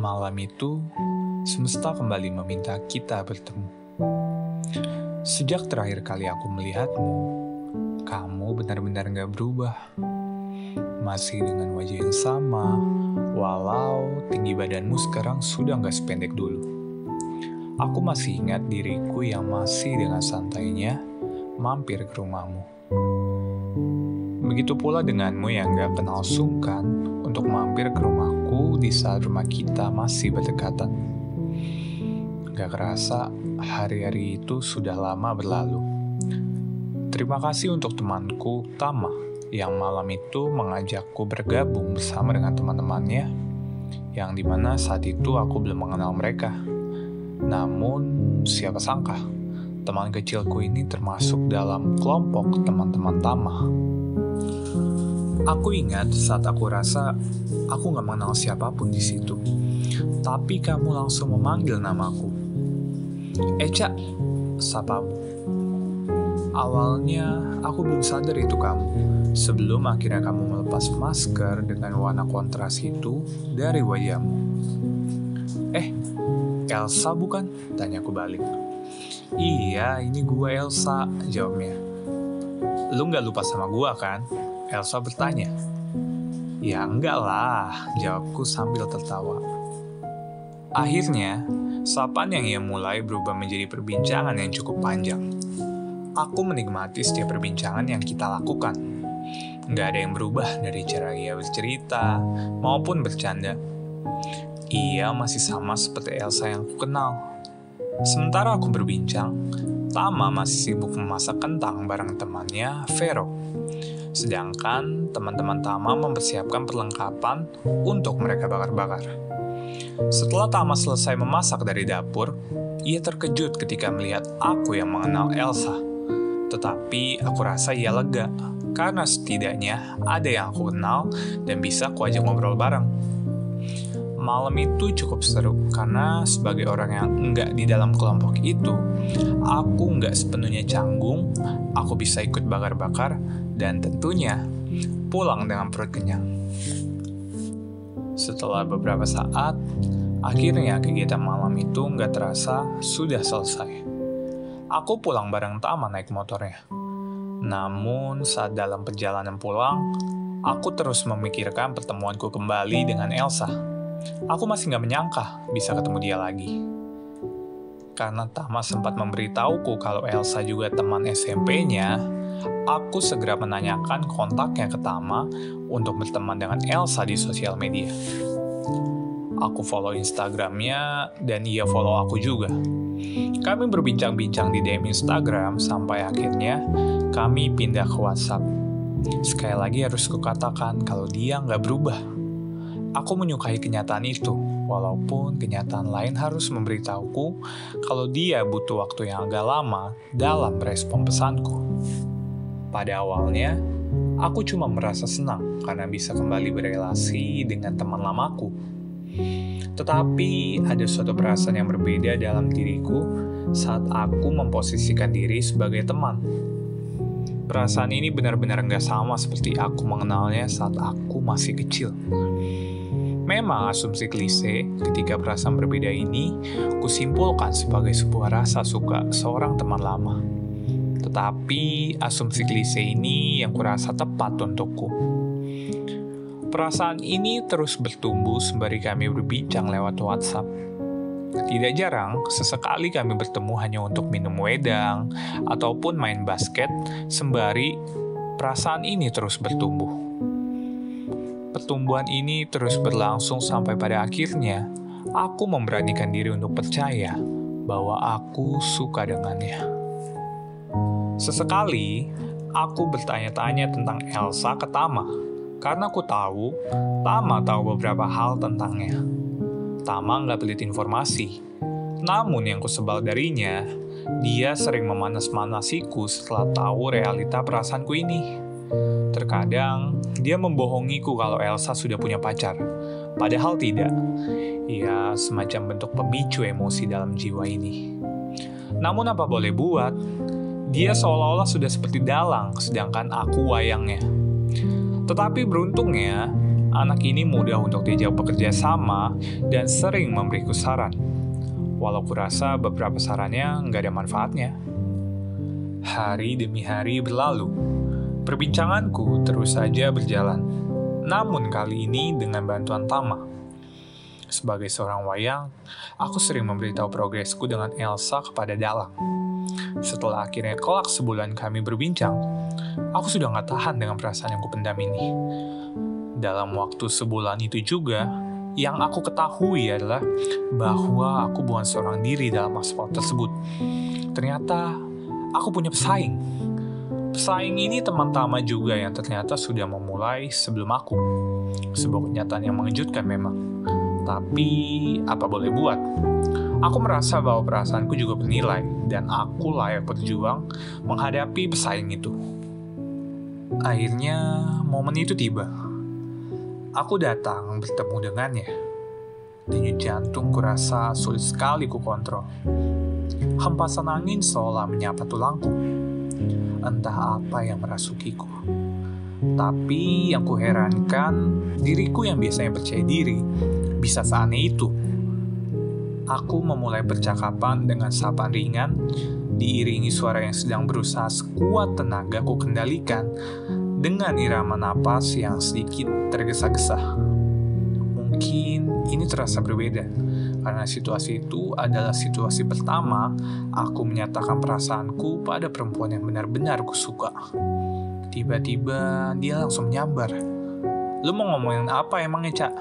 Malam itu, semesta kembali meminta kita bertemu. Sejak terakhir kali aku melihatmu, kamu benar-benar gak berubah. Masih dengan wajah yang sama, walau tinggi badanmu sekarang sudah gak sependek dulu. Aku masih ingat diriku yang masih dengan santainya mampir ke rumahmu. Begitu pula denganmu yang gak kenal sungkan untuk mampir ke rumahku di saat rumah kita masih berdekatan. Gak kerasa, hari-hari itu sudah lama berlalu. Terima kasih untuk temanku, Tama, yang malam itu mengajakku bergabung bersama dengan teman-temannya, yang dimana saat itu aku belum mengenal mereka. Namun, siapa sangka, teman kecilku ini termasuk dalam kelompok teman-teman Tama. Aku ingat saat aku rasa aku gak mengenal siapapun di situ, tapi kamu langsung memanggil namaku. Eca, sapamu. Awalnya aku belum sadar itu kamu, sebelum akhirnya kamu melepas masker dengan warna kontras itu dari wajahmu. Elsa bukan? Tanyaku balik. Iya, ini gua Elsa, jawabnya. Lu gak lupa sama gua kan? Elsa bertanya. Ya enggak lah, jawabku sambil tertawa. Akhirnya, sapaan yang ia mulai berubah menjadi perbincangan yang cukup panjang. Aku menikmati setiap perbincangan yang kita lakukan. Gak ada yang berubah dari cara ia bercerita maupun bercanda. Ia masih sama seperti Elsa yang aku kenal. Sementara aku berbincang, Tama masih sibuk memasak kentang bareng temannya, Vero. Sedangkan teman-teman Tama mempersiapkan perlengkapan untuk mereka bakar-bakar. Setelah Tama selesai memasak dari dapur, ia terkejut ketika melihat aku yang mengenal Elsa. Tetapi aku rasa ia lega, karena setidaknya ada yang aku kenal dan bisa aku ajak ngobrol bareng. Malam itu cukup seru, karena sebagai orang yang enggak di dalam kelompok itu, aku enggak sepenuhnya canggung, aku bisa ikut bakar-bakar, dan tentunya pulang dengan perut kenyang. Setelah beberapa saat, akhirnya kegiatan malam itu nggak terasa sudah selesai. Aku pulang bareng Tama naik motornya. Namun saat dalam perjalanan pulang, aku terus memikirkan pertemuanku kembali dengan Elsa. Aku masih nggak menyangka bisa ketemu dia lagi. Karena Tama sempat memberitahuku kalau Elsa juga teman SMP-nya, aku segera menanyakan kontaknya ke Tama untuk berteman dengan Elsa di sosial media. Aku follow Instagramnya dan ia follow aku juga. Kami berbincang-bincang di DM Instagram sampai akhirnya kami pindah ke WhatsApp. Sekali lagi harus kukatakan kalau dia nggak berubah. Aku menyukai kenyataan itu, walaupun kenyataan lain harus memberitahuku kalau dia butuh waktu yang agak lama dalam merespon pesanku. Pada awalnya, aku cuma merasa senang karena bisa kembali berelasi dengan teman lamaku. Tetapi ada suatu perasaan yang berbeda dalam diriku saat aku memposisikan diri sebagai teman. Perasaan ini benar-benar nggak sama seperti aku mengenalnya saat aku masih kecil. Memang asumsi klise ketika perasaan berbeda ini kusimpulkan sebagai sebuah rasa suka seorang teman lama. Tetapi asumsi klise ini yang kurasa tepat untukku. Perasaan ini terus bertumbuh sembari kami berbincang lewat WhatsApp. Tidak jarang, sesekali kami bertemu hanya untuk minum wedang ataupun main basket, sembari perasaan ini terus bertumbuh. Pertumbuhan ini terus berlangsung sampai pada akhirnya aku memberanikan diri untuk percaya bahwa aku suka dengannya. Sesekali, aku bertanya-tanya tentang Elsa ke Tama, karena aku tahu Tama tahu beberapa hal tentangnya. Tama nggak pelit informasi, namun yang kusebal darinya, dia sering memanas-manasiku setelah tahu realita perasaanku ini. Terkadang, dia membohongiku kalau Elsa sudah punya pacar, padahal tidak. Ya, semacam bentuk pemicu emosi dalam jiwa ini. Namun apa boleh buat, dia seolah-olah sudah seperti dalang, sedangkan aku wayangnya. Tetapi beruntungnya, Anak ini mudah untuk diajak bekerja sama dan sering memberiku saran. Walau kurasa beberapa sarannya nggak ada manfaatnya. Hari demi hari berlalu. Perbincanganku terus saja berjalan. Namun kali ini dengan bantuan Tama. Sebagai seorang wayang, aku sering memberitahu progresku dengan Elsa kepada Dalang. Setelah akhirnya kelak sebulan kami berbincang, aku sudah gak tahan dengan perasaan yang kupendam ini. Dalam waktu sebulan itu juga, yang aku ketahui adalah bahwa aku bukan seorang diri dalam aspal tersebut. Ternyata, aku punya pesaing. Pesaing ini teman Tama juga yang ternyata sudah memulai sebelum aku. Sebuah kenyataan yang mengejutkan memang. Tapi, apa boleh buat? Aku merasa bahwa perasaanku juga bernilai, dan aku layak berjuang menghadapi pesaing itu. Akhirnya, momen itu tiba. Aku datang bertemu dengannya. Denyut jantung kurasa sulit sekali kukontrol. Hempasan angin seolah menyapa tulangku. Entah apa yang merasukiku. Tapi yang kuherankan, diriku yang biasanya percaya diri, bisa seaneh itu. Aku memulai percakapan dengan sapaan ringan, diiringi suara yang sedang berusaha sekuat tenaga ku kendalikan, dengan irama napas yang sedikit tergesa-gesa. Mungkin ini terasa berbeda, karena situasi itu adalah situasi pertama aku menyatakan perasaanku pada perempuan yang benar-benar kusuka. Tiba-tiba dia langsung menyambar. Lu mau ngomongin apa emangnya, Cak?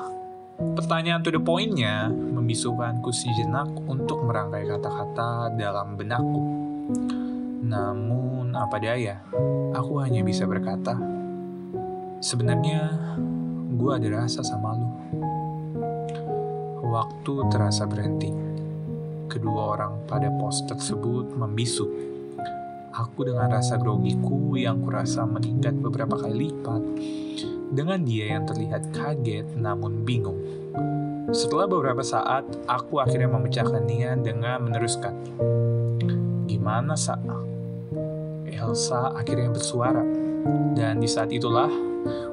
Pertanyaan to the point-nya membisukanku sejenak untuk merangkai kata-kata dalam benakku. Namun, apa daya, aku hanya bisa berkata, sebenarnya, gue ada rasa sama lu. Waktu terasa berhenti. Kedua orang pada pos tersebut membisu. Aku dengan rasa grogiku yang kurasa meningkat beberapa kali lipat, dengan dia yang terlihat kaget namun bingung. Setelah beberapa saat, aku akhirnya memecahkan niat dengan meneruskan. Gimana, Sa? Elsa akhirnya bersuara, dan di saat itulah,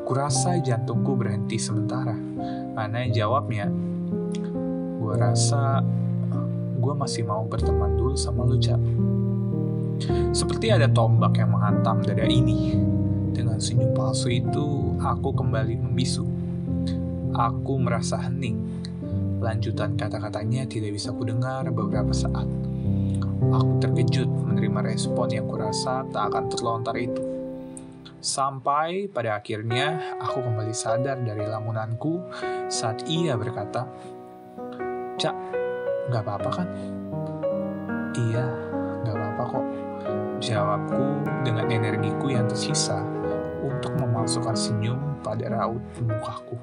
kurasa jantungku berhenti sementara. Karena jawabnya, gue rasa gue masih mau berteman dulu sama lu, Cak. Seperti ada tombak yang menghantam dada ini. Dengan senyum palsu itu, aku kembali membisu. Aku merasa hening. Lanjutan kata-katanya tidak bisa kudengar beberapa saat. Aku terkejut menerima respon yang kurasa tak akan terlontar itu. Sampai pada akhirnya aku kembali sadar dari lamunanku saat ia berkata, Cak, gak apa-apa kan? Iya, gak apa-apa kok. Jawabku dengan energiku yang tersisa untuk memalsukan senyum pada raut mukaku.